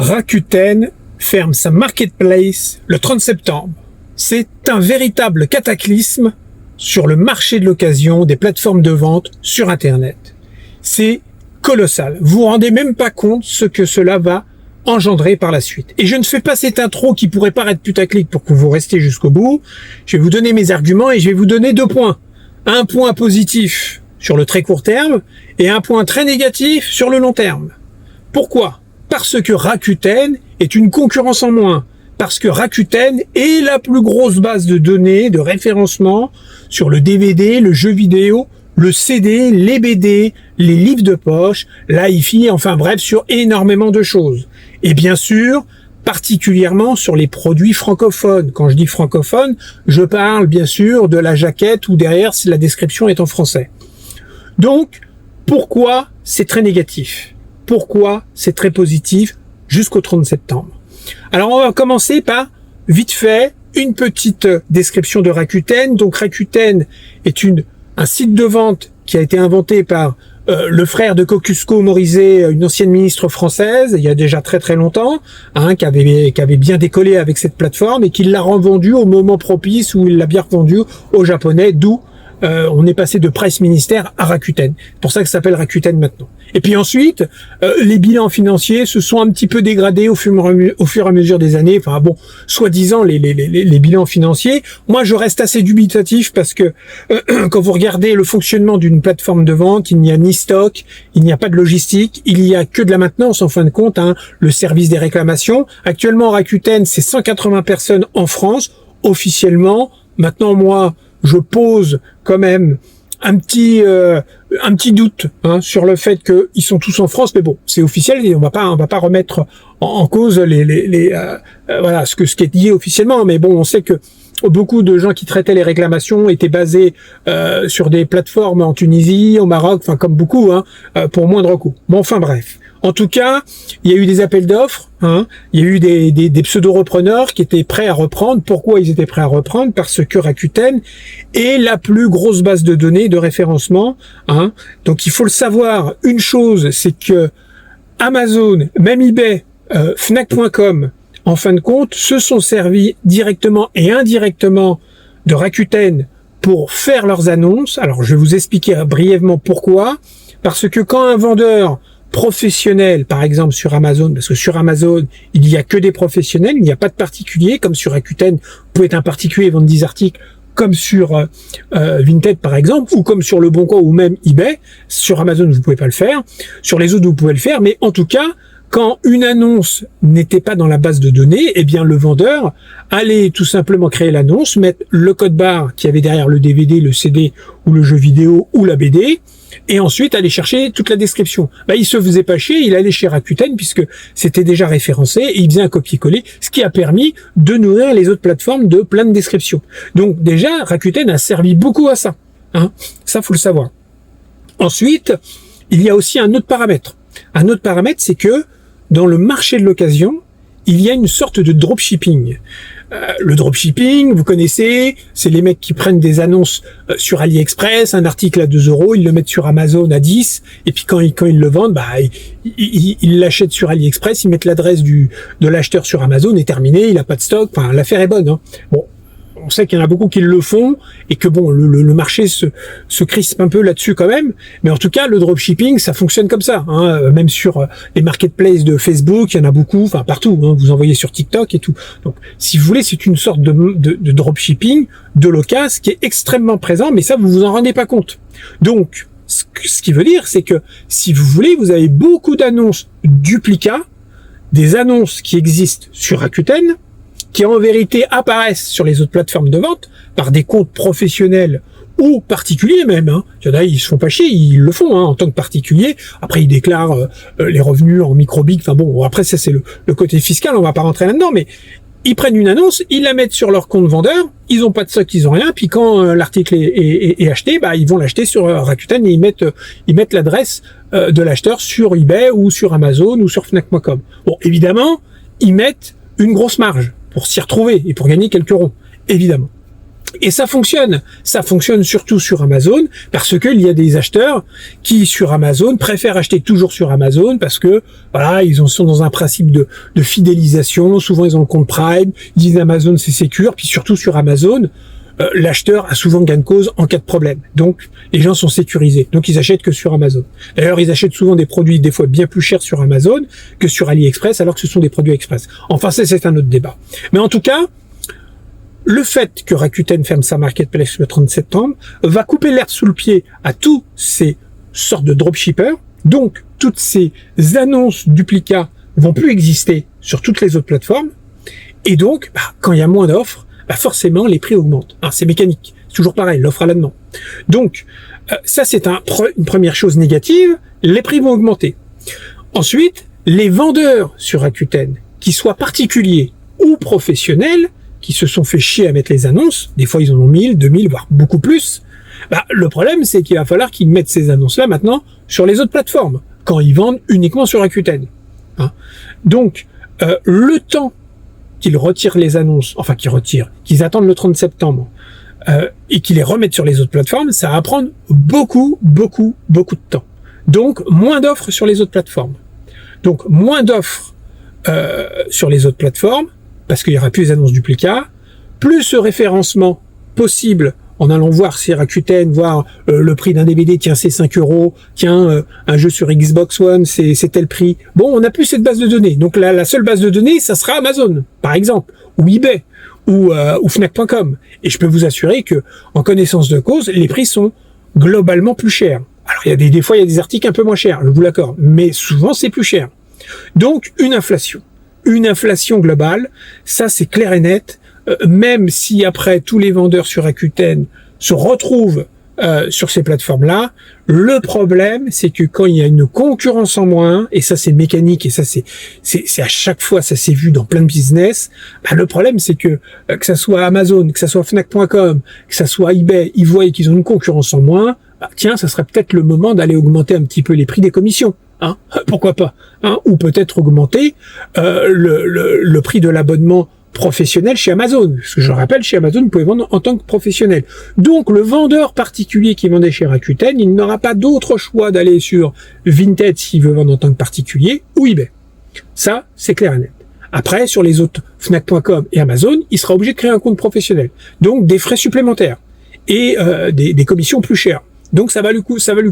Rakuten ferme sa marketplace le 30 septembre. C'est un véritable cataclysme sur le marché de l'occasion des plateformes de vente sur Internet. C'est colossal. Vous vous rendez même pas compte ce que cela va engendrer par la suite. Et je ne fais pas cette intro qui pourrait paraître putaclic pour que vous restiez jusqu'au bout. Je vais vous donner mes arguments et je vais vous donner 2 points. Un point positif sur le très court terme et un point très négatif sur le long terme. Pourquoi ? Parce que Rakuten est une concurrence en moins. Parce que Rakuten est la plus grosse base de données, de référencement sur le DVD, le jeu vidéo, le CD, les BD, les livres de poche, l'hi-fi, enfin bref, sur énormément de choses. Et bien sûr, particulièrement sur les produits francophones. Quand je dis francophone, je parle bien sûr de la jaquette ou derrière si la description est en français. Donc, pourquoi c'est très négatif ? Pourquoi c'est très positif jusqu'au 30 septembre ? Alors, on va commencer par, vite fait, une petite description de Rakuten. Donc, Rakuten est un site de vente qui a été inventé par le frère de Kosciuszko Morizet, une ancienne ministre française, il y a déjà très très longtemps, qui avait bien décollé avec cette plateforme et qui l'a revendue au moment propice où il l'a bien revendue aux Japonais, d'où on est passé de Price Minister à Rakuten. C'est pour ça que ça s'appelle Rakuten maintenant. Et puis ensuite, les bilans financiers se sont un petit peu dégradés au fur et à mesure des années. Enfin bon, soi-disant les bilans financiers. Moi, je reste assez dubitatif parce que quand vous regardez le fonctionnement d'une plateforme de vente, il n'y a ni stock, il n'y a pas de logistique, il n'y a que de la maintenance en fin de compte, le service des réclamations. Actuellement, Rakuten, c'est 180 personnes en France, officiellement. Maintenant, moi, je pose quand même un petit doute sur le fait qu'ils sont tous en France, mais bon, c'est officiel et on va pas remettre en cause voilà ce qui est dit officiellement. Mais bon, on sait que beaucoup de gens qui traitaient les réclamations étaient basés sur des plateformes en Tunisie, au Maroc, enfin comme beaucoup, pour moindre coût. Bon, enfin bref. En tout cas, il y a eu des appels d'offres, il y a eu des pseudo-repreneurs qui étaient prêts à reprendre. Pourquoi ils étaient prêts à reprendre ? Parce que Rakuten est la plus grosse base de données de référencement. Donc il faut le savoir, une chose, c'est que Amazon, même eBay, Fnac.com, en fin de compte, se sont servis directement et indirectement de Rakuten pour faire leurs annonces. Alors je vais vous expliquer brièvement pourquoi. Parce que quand un vendeur professionnel, par exemple sur Amazon, parce que sur Amazon, il n'y a que des professionnels, il n'y a pas de particuliers, comme sur Rakuten, vous pouvez être un particulier et vendre 10 articles, comme sur Vinted par exemple, ou comme sur Le Bon Coin ou même eBay. Sur Amazon, vous pouvez pas le faire. Sur les autres, vous pouvez le faire, mais en tout cas, quand une annonce n'était pas dans la base de données, eh bien le vendeur allait tout simplement créer l'annonce, mettre le code barre qui avait derrière le DVD, le CD ou le jeu vidéo ou la BD, et ensuite aller chercher toute la description. Il se faisait pas chier, il allait chez Rakuten puisque c'était déjà référencé et il faisait un copier-coller, ce qui a permis de nourrir les autres plateformes de plein de descriptions. Donc déjà, Rakuten a servi beaucoup à ça. Ça, faut le savoir. Ensuite, il y a aussi un autre paramètre. Un autre paramètre, c'est que dans le marché de l'occasion, il y a une sorte de dropshipping. Le dropshipping, vous connaissez, c'est les mecs qui prennent des annonces sur AliExpress, un article à 2 €, ils le mettent sur Amazon à 10, et puis quand ils le vendent, ils l'achètent sur AliExpress, ils mettent l'adresse de l'acheteur sur Amazon, et terminé, il a pas de stock, enfin l'affaire est bonne. Bon, on sait qu'il y en a beaucoup qui le font, et que bon, le marché se crispe un peu là-dessus quand même, mais en tout cas, le dropshipping, ça fonctionne comme ça, même sur les marketplaces de Facebook, il y en a beaucoup, enfin partout, vous envoyez sur TikTok et tout. Donc, si vous voulez, c'est une sorte de dropshipping, de l'occasion, qui est extrêmement présent, mais ça, vous vous en rendez pas compte. Donc, ce qui veut dire, c'est que, si vous voulez, vous avez beaucoup d'annonces duplicats, des annonces qui existent sur Rakuten, qui en vérité apparaissent sur les autres plateformes de vente par des comptes professionnels ou particuliers même. Il y en a, ils se font pas chier, ils le font en tant que particulier. Après, ils déclarent les revenus en micro-big. Enfin bon, après ça c'est le côté fiscal, on va pas rentrer là-dedans, mais ils prennent une annonce, ils la mettent sur leur compte vendeur, ils ont pas de stock, ils ont rien, puis quand l'article est acheté, ils vont l'acheter sur Rakuten et ils mettent l'adresse de l'acheteur sur eBay ou sur Amazon ou sur Fnac.com. Bon, évidemment, ils mettent une grosse marge pour s'y retrouver et pour gagner quelques ronds, évidemment. Et ça fonctionne surtout sur Amazon, parce que il y a des acheteurs qui, sur Amazon, préfèrent acheter toujours sur Amazon, parce que, voilà, ils sont dans un principe de fidélisation, souvent ils ont le compte Prime, ils disent Amazon c'est sécure, puis surtout sur Amazon, l'acheteur a souvent gain de cause en cas de problème. Donc, les gens sont sécurisés. Donc, ils achètent que sur Amazon. D'ailleurs, ils achètent souvent des produits, des fois bien plus chers sur Amazon que sur AliExpress, alors que ce sont des produits Express. Enfin, c'est un autre débat. Mais en tout cas, le fait que Rakuten ferme sa marketplace le 30 septembre va couper l'herbe sous le pied à tous ces sortes de dropshippers. Donc, toutes ces annonces duplicats vont plus exister sur toutes les autres plateformes. Et donc, quand il y a moins d'offres, forcément, les prix augmentent. C'est mécanique. C'est toujours pareil, l'offre à la demande. Donc, ça, c'est une première chose négative. Les prix vont augmenter. Ensuite, les vendeurs sur Rakuten, qu'ils soient particuliers ou professionnels, qui se sont fait chier à mettre les annonces, des fois ils en ont 1000, 2000, voire beaucoup plus, le problème c'est qu'il va falloir qu'ils mettent ces annonces-là maintenant sur les autres plateformes, quand ils vendent uniquement sur Rakuten. Donc, le temps qu'ils retirent les annonces, qu'ils attendent le 30 septembre, et qu'ils les remettent sur les autres plateformes, ça va prendre beaucoup de temps. Donc, moins d'offres sur les autres plateformes. Donc, moins d'offres sur les autres plateformes, parce qu'il n'y aura plus les annonces duplicats, plus ce référencement possible en allant voir si Rakuten, voir le prix d'un DVD, tiens c'est 5 €, tiens un jeu sur Xbox One c'est tel prix. Bon, on n'a plus cette base de données, donc la seule base de données, ça sera Amazon, par exemple, ou eBay, ou Fnac.com. Et je peux vous assurer que, en connaissance de cause, les prix sont globalement plus chers. Alors des fois il y a des articles un peu moins chers, je vous l'accorde, mais souvent c'est plus cher. Donc une inflation globale, ça c'est clair et net, même si après tous les vendeurs sur Rakuten se retrouvent sur ces plateformes-là, le problème c'est que quand il y a une concurrence en moins, et ça c'est mécanique, et ça c'est à chaque fois, ça s'est vu dans plein de business, le problème c'est que ça soit Amazon, que ça soit Fnac.com, que ça soit eBay, ils voient qu'ils ont une concurrence en moins, tiens, ça serait peut-être le moment d'aller augmenter un petit peu les prix des commissions. Pourquoi pas, ou peut-être augmenter le prix de l'abonnement professionnel chez Amazon. Parce que je rappelle, chez Amazon, vous pouvez vendre en tant que professionnel. Donc, le vendeur particulier qui vendait chez Rakuten, il n'aura pas d'autre choix d'aller sur Vinted s'il veut vendre en tant que particulier, ou eBay. Ça, c'est clair et net. Après, sur les autres Fnac.com et Amazon, il sera obligé de créer un compte professionnel. Donc, des frais supplémentaires et des commissions plus chères. Donc, ça va lui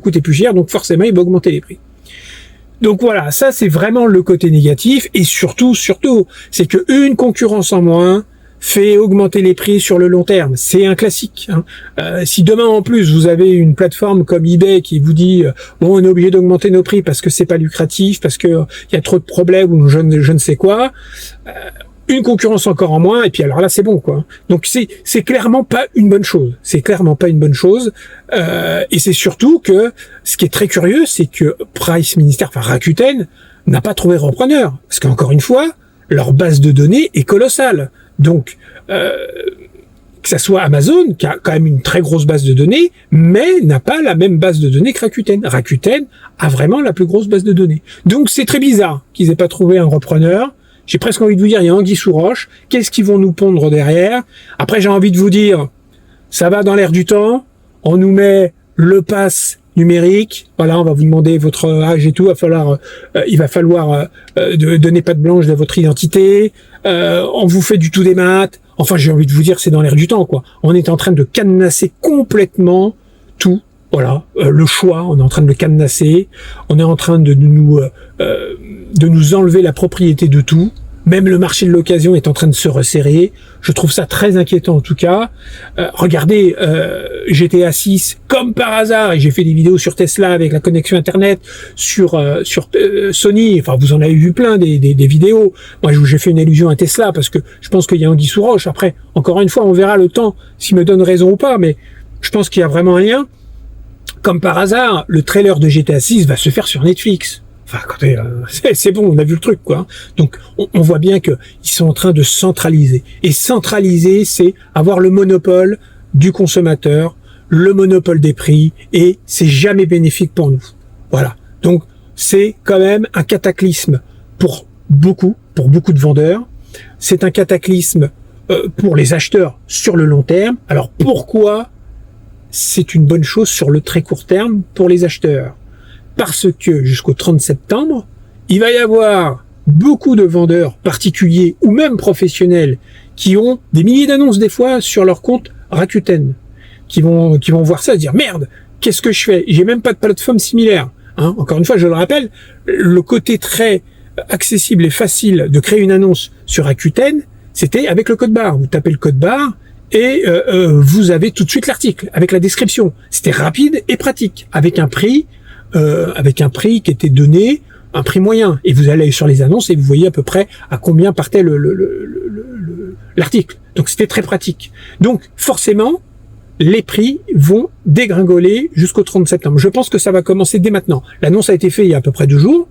coûter plus cher, donc forcément, il va augmenter les prix. Donc voilà, ça c'est vraiment le côté négatif, et surtout, c'est que une concurrence en moins fait augmenter les prix sur le long terme. C'est un classique. Si demain en plus vous avez une plateforme comme eBay qui vous dit bon, on est obligé d'augmenter nos prix parce que c'est pas lucratif, parce que il y a trop de problèmes ou je ne sais quoi. Une concurrence encore en moins, et puis alors là c'est bon quoi. Donc c'est clairement pas une bonne chose. Et c'est surtout que ce qui est très curieux, c'est que Rakuten n'a pas trouvé repreneur, parce qu'encore une fois, leur base de données est colossale. Donc que ça soit Amazon qui a quand même une très grosse base de données, mais n'a pas la même base de données que Rakuten. Rakuten a vraiment la plus grosse base de données. Donc c'est très bizarre qu'ils aient pas trouvé un repreneur. J'ai presque envie de vous dire, il y a anguille sous roche. Qu'est-ce qu'ils vont nous pondre derrière? Après, j'ai envie de vous dire, ça va dans l'air du temps. On nous met le pass numérique. Voilà, on va vous demander votre âge et tout. Il va falloir donner patte blanche de votre identité. On vous fait du tout des maths. Enfin, j'ai envie de vous dire, c'est dans l'air du temps, quoi. On est en train de cadenasser complètement tout. Voilà, le choix, on est en train de le cadenasser. On est en train de nous enlever la propriété de tout. Même le marché de l'occasion est en train de se resserrer. Je trouve ça très inquiétant en tout cas. Regardez, GTA 6, comme par hasard, et j'ai fait des vidéos sur Tesla avec la connexion Internet, sur Sony, enfin vous en avez vu plein des vidéos. Moi j'ai fait une allusion à Tesla parce que je pense qu'il y a anguille sous roche. Après, encore une fois, on verra le temps s'il me donne raison ou pas, mais je pense qu'il y a vraiment un lien. Comme par hasard, le trailer de GTA 6 va se faire sur Netflix. Enfin, écoutez, c'est bon, on a vu le truc, quoi. Donc, on voit bien qu'ils sont en train de centraliser. Et centraliser, c'est avoir le monopole du consommateur, le monopole des prix, et c'est jamais bénéfique pour nous. Voilà. Donc, c'est quand même un cataclysme pour beaucoup de vendeurs. C'est un cataclysme pour les acheteurs sur le long terme. Alors pourquoi c'est une bonne chose sur le très court terme pour les acheteurs? Parce que jusqu'au 30 septembre, il va y avoir beaucoup de vendeurs particuliers ou même professionnels qui ont des milliers d'annonces des fois sur leur compte Rakuten, qui vont voir ça et dire merde, qu'est-ce que je fais? J'ai même pas de plateforme similaire. Hein, encore une fois, je le rappelle, le côté très accessible et facile de créer une annonce sur Rakuten, c'était avec le code barre. Vous tapez le code barre et vous avez tout de suite l'article avec la description. C'était rapide et pratique, avec un prix qui était donné, un prix moyen. Et vous allez sur les annonces et vous voyez à peu près à combien partait l'article. Donc c'était très pratique. Donc forcément, les prix vont dégringoler jusqu'au 30 septembre. Je pense que ça va commencer dès maintenant. L'annonce a été faite il y a à peu près 2 jours.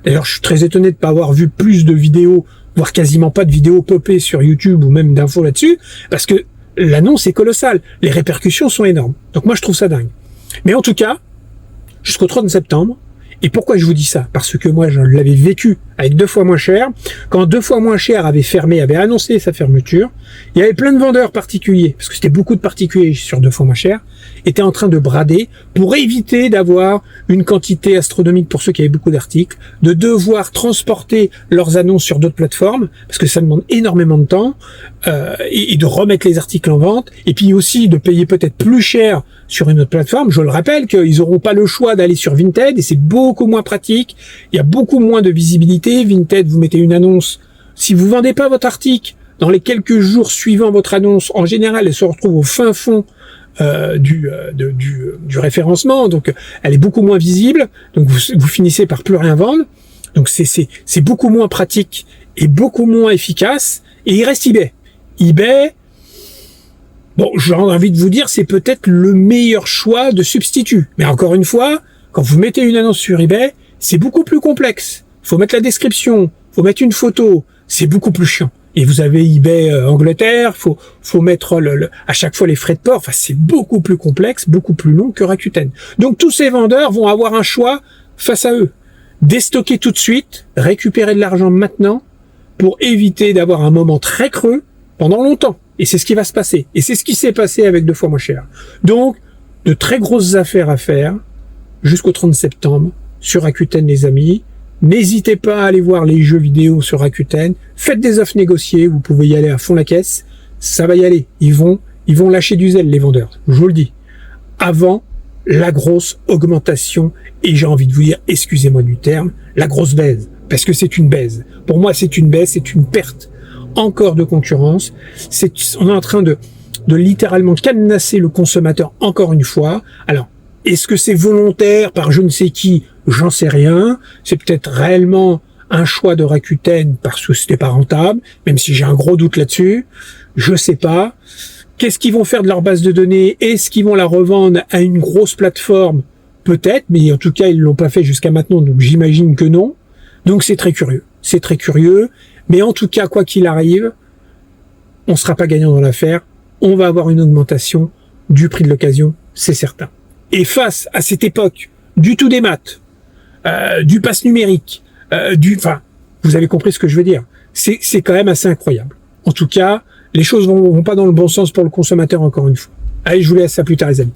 D'ailleurs, je suis très étonné de ne pas avoir vu plus de vidéos, voire quasiment pas de vidéos popées sur YouTube ou même d'infos là-dessus, parce que l'annonce est colossale. Les répercussions sont énormes. Donc moi, je trouve ça dingue. Mais en tout cas, jusqu'au 30 septembre, et pourquoi je vous dis ça? Parce que moi, je l'avais vécu avec 2 fois moins cher. Quand 2 fois moins cher avait fermé, avait annoncé sa fermeture, il y avait plein de vendeurs particuliers, parce que c'était beaucoup de particuliers sur 2 fois moins cher, étaient en train de brader pour éviter d'avoir une quantité astronomique pour ceux qui avaient beaucoup d'articles, de devoir transporter leurs annonces sur d'autres plateformes, parce que ça demande énormément de temps, et de remettre les articles en vente, et puis aussi de payer peut-être plus cher sur une autre plateforme. Je le rappelle qu'ils n'auront pas le choix d'aller sur Vinted, et c'est beaucoup moins pratique, il y a beaucoup moins de visibilité. Vinted, vous mettez une annonce, si vous vendez pas votre article dans les quelques jours suivant votre annonce, en général, elle se retrouve au fin fond du référencement, donc elle est beaucoup moins visible, donc vous finissez par plus rien vendre. Donc c'est beaucoup moins pratique et beaucoup moins efficace. Et il reste eBay. eBay, bon, j'ai envie de vous dire, c'est peut-être le meilleur choix de substitut. Mais encore une fois, quand vous mettez une annonce sur eBay, c'est beaucoup plus complexe. Faut mettre la description, faut mettre une photo, c'est beaucoup plus chiant. Et vous avez eBay Angleterre, faut mettre à chaque fois les frais de port. Enfin, c'est beaucoup plus complexe, beaucoup plus long que Rakuten. Donc tous ces vendeurs vont avoir un choix face à eux. Déstocker tout de suite, récupérer de l'argent maintenant pour éviter d'avoir un moment très creux pendant longtemps. Et c'est ce qui va se passer. Et c'est ce qui s'est passé avec 2 fois moins cher. Donc, de très grosses affaires à faire jusqu'au 30 septembre sur Rakuten, les amis. N'hésitez pas à aller voir les jeux vidéo sur Rakuten. Faites des offres négociées. Vous pouvez y aller à fond la caisse. Ça va y aller. Ils vont lâcher du zèle, les vendeurs. Je vous le dis. Avant la grosse augmentation. Et j'ai envie de vous dire, excusez-moi du terme, la grosse baise. Parce que c'est une baise. Pour moi, c'est une baisse, c'est une perte encore de concurrence. On est en train de littéralement cadenasser le consommateur encore une fois. Alors, est-ce que c'est volontaire par je ne sais qui? J'en sais rien. C'est peut-être réellement un choix de Rakuten parce que c'était pas rentable, même si j'ai un gros doute là-dessus. Je sais pas. Qu'est-ce qu'ils vont faire de leur base de données? Est-ce qu'ils vont la revendre à une grosse plateforme? Peut-être, mais en tout cas, ils l'ont pas fait jusqu'à maintenant, donc j'imagine que non. Donc c'est très curieux. C'est très curieux. Mais en tout cas, quoi qu'il arrive, on sera pas gagnant dans l'affaire. On va avoir une augmentation du prix de l'occasion, c'est certain. Et face à cette époque du tout des maths, du pass numérique, vous avez compris ce que je veux dire. C'est quand même assez incroyable. En tout cas, les choses vont pas dans le bon sens pour le consommateur encore une fois. Allez, je vous laisse à plus tard les amis.